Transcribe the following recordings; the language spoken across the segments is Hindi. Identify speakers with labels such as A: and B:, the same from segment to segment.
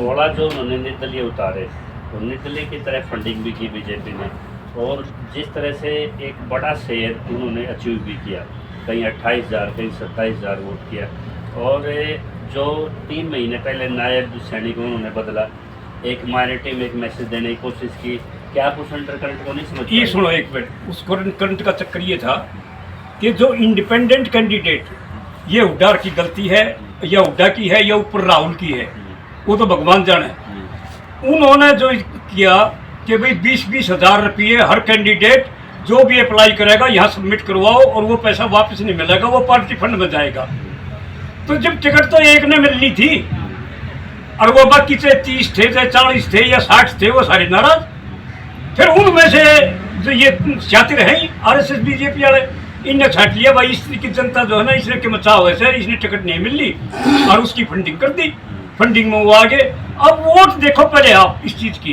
A: 16 जो उन्होंने निर्दलीय उतारे तो निर्दलीय की तरह फंडिंग भी की बीजेपी ने, और जिस तरह से एक बड़ा शेयर उन्होंने अचीव भी किया, कहीं 28,000 कहीं 27,000 वोट किया। और जो 3 महीने पहले नायब सैनिक उन्होंने बदला, एक माइनॉरिटी में एक मैसेज देने की कोशिश की, क्या आप उस अंडर करंट को नहीं समझते?
B: ये सुनो एक मिनट, उस करंट का चक्कर ये था कि जो इंडिपेंडेंट कैंडिडेट, ये हुड्डा की गलती है या हुड्डा की है या ऊपर राहुल की है, वो तो भगवान जाने। उन्होंने जो किया कि भाई 20-20 हज़ार रुपये हर कैंडिडेट जो भी अप्लाई करेगा यहाँ सबमिट करवाओ और वो पैसा वापस नहीं मिलेगा, वो पार्टी फंड में जाएगा। तो जब टिकट तो एक ने मिलनी थी और वो बाकी से 30 थे, चाहे 40 थे या 60 थे, वो सारे नाराज। फिर उनमें से जो ये शातिर हैं RSS बीजेपी वाले, इनने छाट लिया भाई इस की जनता जो है ना, इसने के मचाओ ऐसे, इसने टिकट नहीं मिली और उसकी फंडिंग कर दी, फंडिंग में वो आगे। अब वोट देखो पहले आप इस चीज़ की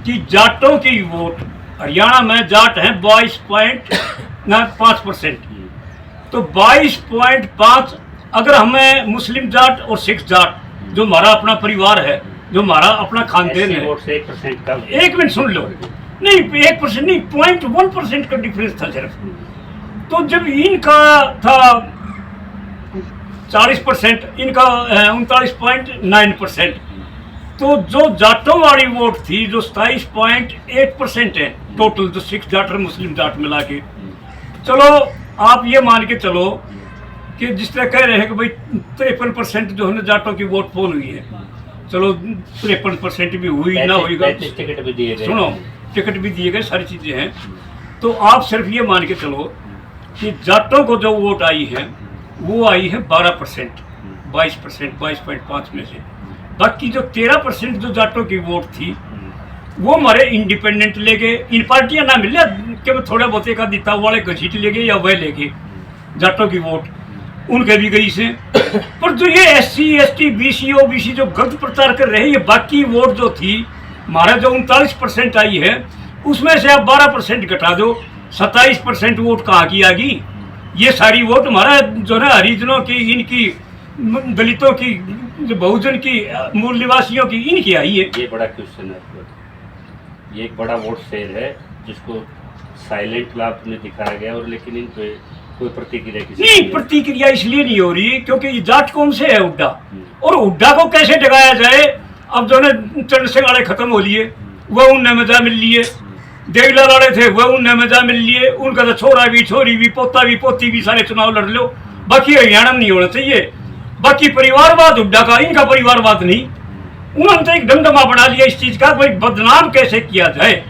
B: कि जाटों की वोट, हरियाणा में जाट हैं 22.5%, तो 22.5 अगर हमें मुस्लिम जाट और सिख जाट जो हमारा अपना परिवार है, जो हमारा अपना खानदेन है,
A: वोट से 1% कम।
B: एक मिनट सुन लो, नहीं 1% नहीं 0.1% का डिफरेंस था सिर्फ। तो जब इनका था 40%, इनका 39.9%, तो जो जाटों वाली वोट थी जो 27.8% है टोटल, जो सिख जाट और मुस्लिम जाट मिला के, चलो आप ये मान के चलो कि जिस तरह कह रहे हैं कि भाई 53% जो है ना जाटों की वोट पोल हुई है, चलो 53% भी हुई ना हुई,
A: टिकट भी दिए गए,
B: सुनो टिकट भी दिए गए, सारी चीज़ें हैं। तो आप सिर्फ ये मान के चलो कि जाटों को जो वोट आई है वो आई है 12%, 22%, 22.5 में से। बाकी जो 13% जो जाटों की वोट थी वो हमारे इंडिपेंडेंट ले गए, इन पार्टियां ना मिले कि थोड़ा बहुत एक आदिता वाले घसीट ले गए या वह ले गए जाटों की वोट, उनके भी गई से। पर जो ये SC ST BC OBC जो गलत प्रचार कर रहे हैं, ये बाकी वोट जो थी हमारा जो 39% आई है, उसमें से आप 12% घटा दो, 27% वोट कहाँ की आ गई? ये सारी वोट हमारा जो है हरिजनों की, इनकी दलितों की, जो बहुजन की, मूल निवासियों की, इनकी आई है।
A: ये बड़ा क्वेश्चन है, ये एक बड़ा वोट शेयर है जिसको साइलेंट लाभ में दिखाया गया, और लेकिन इन पे कोई प्रतिक्रिया
B: नहीं, प्रतिक्रिया इसलिए नहीं हो रही क्योंकि ये जाट कौन से है हुड्डा, और हुड्डा को कैसे डगाया जाए। अब जो है चंद्र सिंह वाले खत्म हो लिए, वह उनने मजा मिल लिए, देवला वाले थे वह उनने मजा मिल लिए, उनका तो छोरा भी, छोरी भी, पोता भी, पोती भी, सारे चुनाव लड़ लो। बाकी हरियाणा में नहीं होना चाहिए। बाकी परिवारवाद हुड्डा का, इनका परिवारवाद नहीं। उन्होंने तो एक दमदमा बना लिया इस चीज का, भाई बदनाम कैसे किया जाए।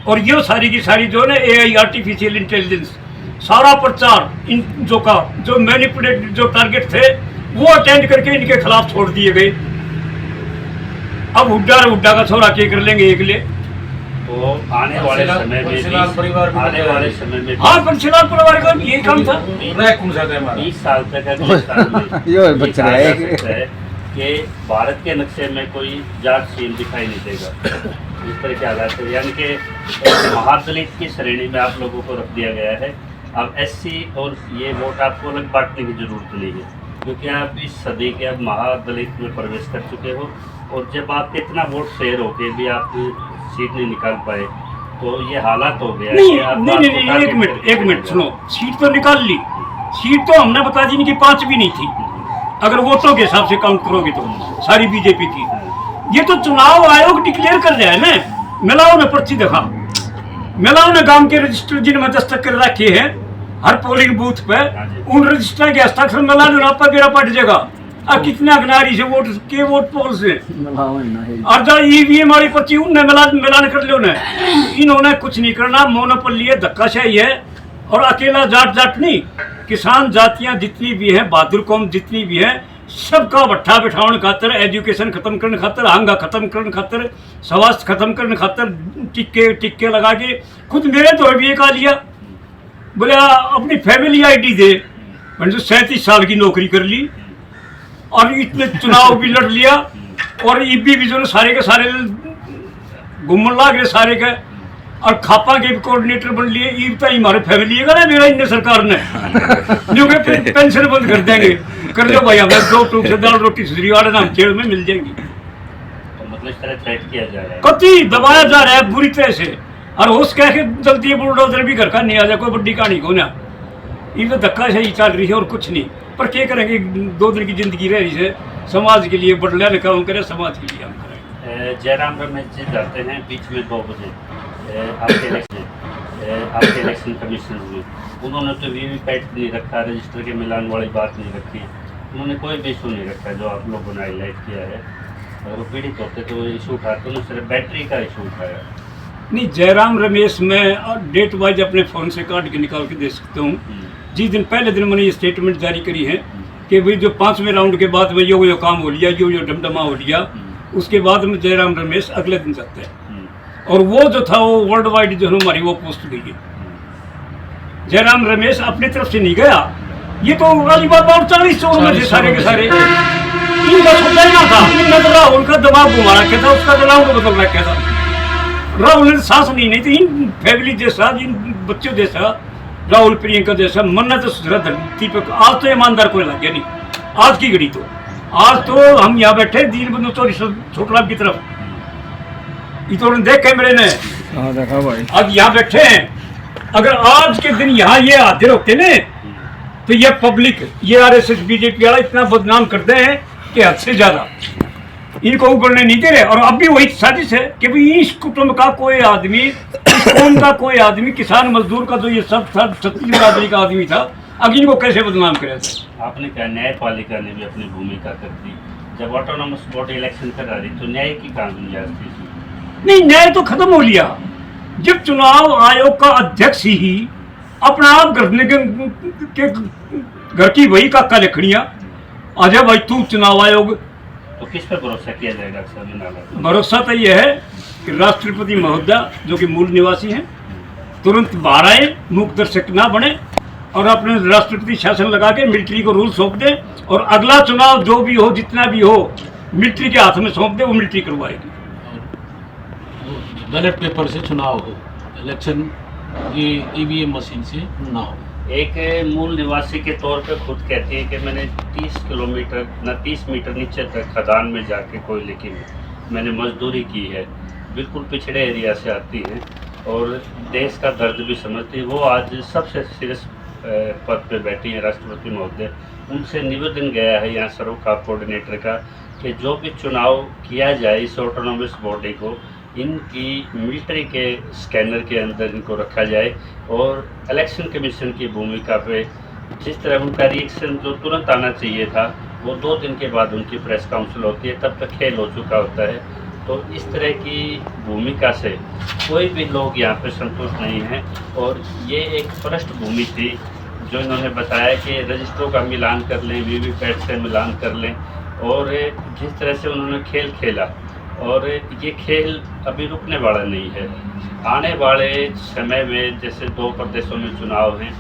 B: और ये सारी की सारी जो है AI आर्टिफिशियल इंटेलिजेंस, सारा प्रचार इन जो मैनिपुलेट जो टारगेट थे वो अटेंड करके इनके खिलाफ छोड़ दिए गए। अब हुड्डा का छोरा क्या कर लेंगे एक ले,
A: तो आने वाले समय में
B: हाँ पंचलाल परिवार का यही काम था।
A: 20 साल तक है कि भारत के नक्शे में कोई जाट सीन दिखाई नहीं देगा, इस तरह के हालात है। यानी कि महादलित की श्रेणी में आप लोगों को रख दिया गया है। अब SC और ये वोट आपको अलग बांटने की जरूरत नहीं है, क्योंकि आप इस सदी के अब महादलित में प्रवेश कर चुके हो, और जब आप इतना वोट शेयर होके भी आप सीट नहीं निकाल पाए, तो ये हालात हो गया।
B: नहीं, एक मिनट सुनो, सीट तो निकाल ली, सीट तो हमने बता दी कि 5 भी नहीं थी, अगर वोटों के हिसाब से काउंट करोगे तो सारी बीजेपी की। ये तो चुनाव आयोग डिक्लेयर कर रहा है ना, मिलाओ ने पर्ची दिखा, मिलाओ ने गांव के रजिस्टर जिनमें दस्तक कर रखे हैं हर पोलिंग बूथ पे, उन रजिस्टर के हस्ताक्षर मिला दो, आपका बेरा पट जाएगा। अब कितना अगनारी से वोट पोल से, और जो EVM वाली पर्ची उनने मिलान कर लो ने। इन्होंने कुछ नहीं करना, मोनोपोली है, धक्काशाही है। और अकेला जाट नहीं, किसान जातियां जितनी भी हैं, बहादुर कौम जितनी भी है, सबका भट्ठा बिठाने खातर, एजुकेशन खत्म करने खातर, हंगा खत्म करने खातर, स्वास्थ्य खत्म करने खातर टिक्के लगा के खुद मेरे तो भी एक आ लिया, बोले अपनी फैमिली ID दे, मैंने 37 साल की नौकरी कर ली और इतने चुनाव भी लड़ लिया, और EB भी जो सारे के सारे घूमने लग गए सारे के, और खापा के भी कोऑर्डिनेटर बन लिए। ईब तो हमारे फैमिली है ना मेरा, इन सरकार ने जो कि पेंशन बंद कर देंगे, कर लो भाई, हमें 2 टूक से दाल रोटी सुधरी वाले नाम जेल में मिल जाएंगी।
A: मतलब इस तरह थ्रेट किया जा रहा है।
B: कति दबाया जा रहा है बुरी तरह से, और उस कह के जल्दी बुलडोजर भी घर का नहीं आ जाए, कोई बड़ी कहानी को ना, ये तो धक्का सही चल रही है और कुछ नहीं। पर क्या करेंगे, 2 दिन की जिंदगी रह रही है, समाज के लिए बढ़िया काम करें, समाज के लिए हम करें।
A: जयराम रमेश जी जाते हैं बीच में 2 बजे आपके इलेक्शन कमीशन में, उन्होंने तो वीवीपैट नहीं रखा, रजिस्टर के मिलान वाली बात नहीं रखी, उन्होंने कोई भी इशू नहीं रखा जो आप लोगों ने हाईलाइट किया है। अगर वो पीड़ित होते तो वो इशू उठाते, उन्होंने सिर्फ बैटरी का इशू उठाया।
B: नहीं, जयराम रमेश मैं डेट वाइज अपने फ़ोन से काट के निकाल के दे सकता हूँ। जिस दिन पहले दिन मैंने ये स्टेटमेंट जारी करी है कि भाई जो 5वें राउंड के बाद में यो काम हो लिया, यो डमडमा हो लिया, उसके बाद में जयराम रमेश अगले दिन जाते हैं। और वो जो था वो वर्ल्ड वाइड जो हमारी वो पोस्ट गई है। जयराम रमेश अपनी तरफ से नहीं गया, ये तो अलीबाग और 40 चोर में थे सारे के सारे, इनका सोचा ही ना था। इनने तो राहुल का दबाव घुमा रखा था, उसका राउंड बदल रखा था। राहुल ने सांस नहीं थी, इन फैमिली जैसा, इन बच्चों जैसा, राहुल प्रियंका जैसा मरना तो धरती पे आज तो ईमानदार कोई लग गया नहीं। आज की घड़ी तो, आज तो हम यहाँ बैठे दीन बंधु चौरी छोटलाभ की तरफ, ये तो देख कैमरे ने देखा भाई, आज यहाँ बैठे हैं। अगर आज के दिन यहाँ ये हाजिर होते ने तो ये पब्लिक, ये आरएसएस बीजेपी वाला इतना बदनाम करते हैं कि हद से ज्यादा, इनको उगलने नहीं दे रहे। और अब भी वही साजिश है कि भाई इस कुटुंब का कोई आदमी, इस कौम का कोई आदमी, किसान मजदूर का जो ये सब छत्तीस बिरादरी का आदमी था, अब इनको कैसे बदनाम करे।
A: आपने कहा न्यायपालिका ने भी अपनी भूमिका कर दी, जब ऑटोनोमस बॉडी इलेक्शन करा रही तो न्याय की कहाँ गुंजाइश थी?
B: नहीं, न्याय तो खत्म हो लिया जब चुनाव आयोग का अध्यक्ष ही अपना आप के घर की वही काका लखड़ियां, आजा भाई तू चुनाव आयोग,
A: तो किस पर भरोसा किया जाएगा? अक्सर
B: भरोसा तो यह है कि राष्ट्रपति महोदय जो कि मूल निवासी हैं तुरंत बाहर आए, मूक दर्शक ना बने और अपने राष्ट्रपति शासन लगा के मिलिट्री को रूल सौंप दे, और अगला चुनाव जो भी हो, जितना भी हो, मिलिट्री के हाथ में सौंप दे, वो मिलिट्री करवाएगी।
C: बैलेट पेपर से चुनाव हो, इलेक्शन ये ईवीएम मशीन से ना हो।
A: एक मूल निवासी के तौर पे खुद कहती है कि मैंने 30 किलोमीटर न 30 मीटर नीचे तक खदान में जाके कोयले की मैंने मजदूरी की है, बिल्कुल पिछड़े एरिया से आती हैं और देश का दर्द भी समझती है। वो आज सबसे सीरियस पद पे बैठी हैं राष्ट्रपति महोदय, उनसे निवेदन गया है यहाँ सरोकार कोऑर्डिनेटर का कि जो भी चुनाव किया जाए इस ऑटोनोमस बॉडी को, इनकी मिलिट्री के स्कैनर के अंदर इनको रखा जाए, और इलेक्शन कमीशन की भूमिका पे जिस तरह उनका रिएक्शन जो तुरंत आना चाहिए था, वो 2 दिन के बाद उनकी प्रेस काउंसिल होती है, तब तक खेल हो चुका होता है। तो इस तरह की भूमिका से कोई भी लोग यहाँ पे संतुष्ट नहीं हैं, और ये एक पृष्ठभूमि थी जो इन्होंने बताया कि रजिस्टरों का मिलान कर लें, वीवीपैट से मिलान कर लें, और जिस तरह से उन्होंने खेल खेला, और ये खेल अभी रुकने वाला नहीं है। आने वाले समय में जैसे 2 प्रदेशों में चुनाव हैं,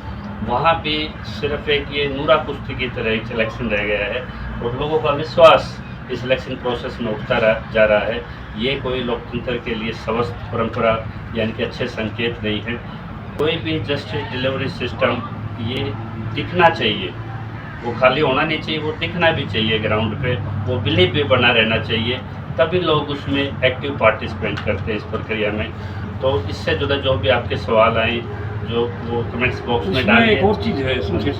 A: वहाँ भी सिर्फ एक ये नूरा कुश्ती की तरह एक इलेक्शन रह गया है, और लोगों का विश्वास इस इलेक्शन प्रोसेस में उठता जा रहा है। ये कोई लोकतंत्र के लिए स्वस्थ परंपरा यानी कि अच्छे संकेत नहीं है। कोई भी जस्टिस डिलीवरी सिस्टम ये दिखना चाहिए, वो खाली होना नहीं चाहिए, वो दिखना भी चाहिए ग्राउंड पे, वो बिलीव भी बना रहना चाहिए, तभी लोग उसमें एक्टिव पार्टिसिपेट करते हैं इस प्रक्रिया में। तो इससे जुड़े जो भी आपके सवाल आए, जो वो कमेंट्स बॉक्स में डालिए।
B: एक और चीज़ है, समझिए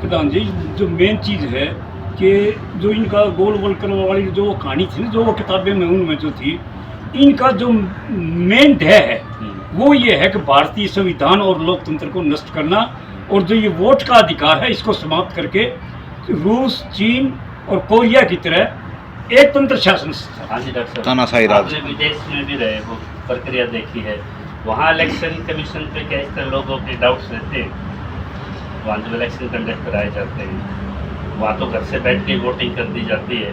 B: प्रधान जी, जो मेन चीज़ है कि जो इनका गोल वोल्कर वाली जो वो कहानी थी ना, जो वो किताबें में उनमें जो थी, इनका जो मेन ध्येय है वो ये है कि भारतीय संविधान और लोकतंत्र को नष्ट करना, और जो ये वोट का अधिकार है इसको समाप्त करके रूस, चीन और कोरिया की तरह एक तंत्र शासन।
A: हाँ जी डॉक्टर साहब, आपने विदेश में भी रहे, वो प्रक्रिया देखी है, वहाँ इलेक्शन कमीशन पे क्या इस तरह लोगों के डाउट्स रहते हैं? वहाँ जो इलेक्शन कंडक्ट कराए जाते हैं, वहाँ तो घर से बैठ के वोटिंग कर दी जाती है।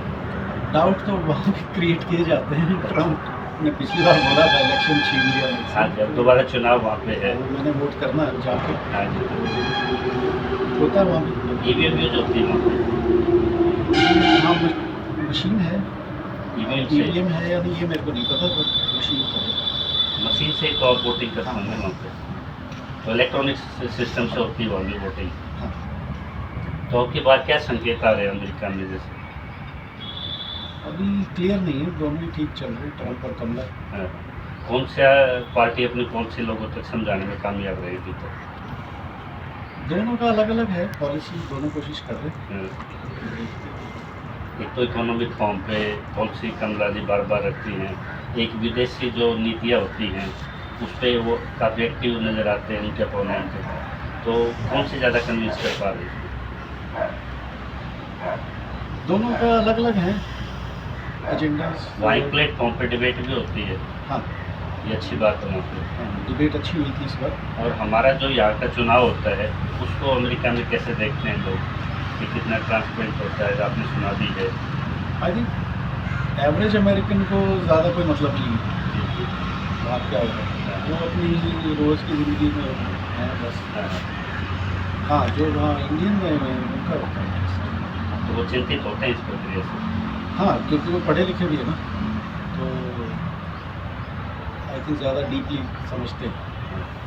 D: डाउट तो वहाँ भी क्रिएट किए जाते हैं। ट्रम्प ने पिछली बार बोला था इलेक्शन छीन लिया।
A: हाँ जी, अब दोबारा चुनाव वहाँ पे है,
D: मैंने वोट करना है जाके।
A: हाँ जी,
D: होता है वहाँ भी।
A: ईवीएम यूज होती है वहाँ पे?
D: हाँ, मशीन है, ईवीएम है या नहीं ये मेरे को नहीं पता, पर
A: मशीन से तो आप वोटिंग करते होंगे वहाँ पे, तो इलेक्ट्रॉनिक सिस्टम से होती है वहाँ भी वोटिंग। तो आपकी बात क्या संकेत आ रहे हैं अमेरिका में? जैसे
D: अभी क्लियर नहीं है, दोनों ही ठीक चल रहे, ट्रम्प और कमला।
A: हाँ। कौन सा पार्टी अपनी कौन से लोगों तक समझाने में कामयाब रहेगी? तो
D: दोनों का अलग अलग है पॉलिसी, दोनों कोशिश कर रहे हैं।
A: एक तो इकोनॉमिक फॉर्म पे पॉलिसी कमला जी बार बार रखती हैं, एक विदेशी जो नीतियाँ होती हैं उस पर वो काफ़ी एक्टिव नज़र आते हैं उनके अपोनेंट। तो कौन सी ज़्यादा कन्विंस कर पा रही है?
D: दोनों का अलग अलग है एजेंडा।
A: वहाँ एक प्लेटफॉर्म पे डिबेट भी होती है,
D: हाँ,
A: ये अच्छी बात है वहाँ पे।
D: डिबेट अच्छी हुई थी इस बार।
A: और हमारा जो यहाँ का चुनाव होता है उसको अमेरिका में कैसे देखते हैं लोग कि कितना ट्रांसपेरेंट होता है? आपने सुना भी है।
D: आई थिंक एवरेज अमेरिकन को ज़्यादा कोई मतलब नहीं है वहाँ क्या होता है, वो अपनी रोज़ की ज़िंदगी में है बस। हाँ, जो वहाँ इंडियन गए हुए हैं उनका होता है।
A: तो वो चिंतित होते हैं इस प्रक्रिया से।
D: हाँ, क्योंकि वो पढ़े लिखे भी है ना, तो आई थिंक ज़्यादा डीपली समझते हैं,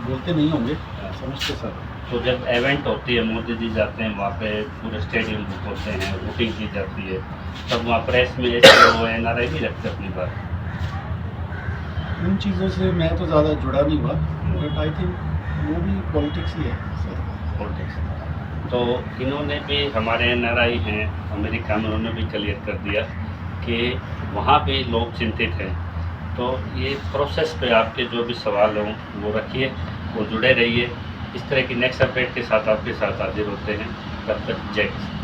D: बोलते नहीं होंगे, समझते सब।
A: तो जब इवेंट होती है, मोदी जी जाते हैं वहाँ पे, पूरे स्टेडियम बुक होते हैं, वोटिंग की जाती है, तब वहाँ प्रेस में ऐसे वो NRI भी रखते अपनी बात।
D: उन चीज़ों से मैं तो ज़्यादा जुड़ा नहीं हुआ, बट आई थिंक वो भी पॉलिटिक्स ही है।
A: पॉलिटिक्स। तो इन्होंने भी, हमारे NRI हैं अमेरिका में, उन्होंने भी क्लियर कर दिया कि वहाँ पे लोग चिंतित हैं। तो ये प्रोसेस पे आपके जो भी सवाल हों वो रखिए, वो जुड़े रहिए। इस तरह की नेक्स्ट अपडेट के साथ आपके साथ हाजिर होते हैं। तब तक जय किसान।